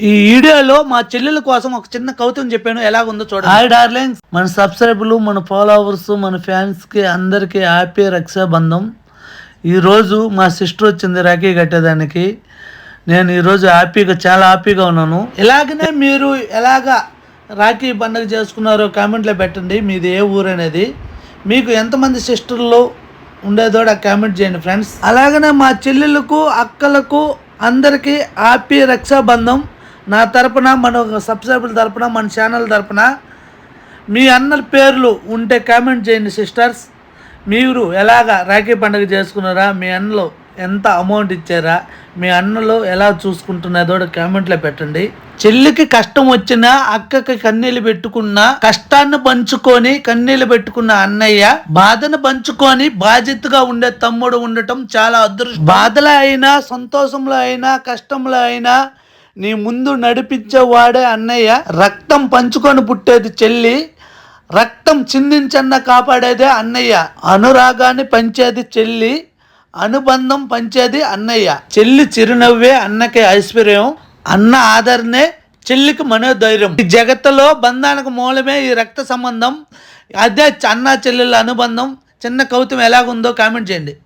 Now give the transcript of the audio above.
ఈ వీడియోలో మా చెల్లెల కోసం ఒక చిన్న కవితను చెప్పాను, ఎలాగుందో చూడండి. హాయ్ డార్లింగ్స్, మన సబ్స్క్రైబర్లు, మన ఫాలోవర్స్, మన ఫ్యాన్స్కి అందరికీ హ్యాపీ రక్షాబంధం. ఈరోజు మా సిస్టర్ వచ్చింది రాఖీ కట్టేదానికి. నేను ఈరోజు చాలా హ్యాపీగా ఉన్నాను. ఇలాగనే మీరు ఎలాగా రాఖీ పండుగ చేసుకున్నారో కామెంట్లో పెట్టండి. మీది ఏ ఊరు అనేది, మీకు ఎంతమంది సిస్టర్లు ఉండేదో కామెంట్ చేయండి ఫ్రెండ్స్. అలాగనే మా చెల్లెళ్ళకు, అక్కలకు అందరికీ హ్యాపీ రక్షాబంధం. నా తరపున, మన సబ్స్క్రైబర్ల తరపున, మన ఛానల్ తరపున మీ అన్నల పేర్లు ఉంటే కామెంట్ చేయండి సిస్టర్స్. మీరు ఎలాగా రాఖీ పండుగ చేసుకున్నారా, మీ అన్నలు ఎంత అమౌంట్ ఇచ్చారా, మీ అన్నలు ఎలా చూసుకుంటున్నదో కామెంట్లో పెట్టండి. చెల్లికి కష్టం వచ్చినా అక్కకి కన్నీళ్ళు పెట్టుకున్నా, కష్టాన్ని పంచుకొని కన్నీళ్ళు పెట్టుకున్న అన్నయ్య, బాధను పంచుకొని బాధ్యతగా ఉండే తమ్ముడు ఉండటం చాలా అదృష్టం. బాధలో అయినా, సంతోషంలో అయినా, కష్టంలో అయినా నీ ముందు నడిపించేవాడే అన్నయ్య. రక్తం పంచుకొని పుట్టేది చెల్లి, రక్తం చిందించన్న కాపాడేదే అన్నయ్య. అనురాగాన్ని పంచేది చెల్లి, అనుబంధం పంచేది అన్నయ్య. చెల్లి చిరునవ్వే అన్నకి ఐశ్వర్యం, అన్న ఆదరణే చెల్లికి మనోధైర్యం. ఈ జగత్తులో బంధానికి మూలమే ఈ రక్త సంబంధం. అదే అన్న చెల్లెళ్ళ అనుబంధం. చిన్న కవితం ఎలాగుందో కామెంట్ చేయండి.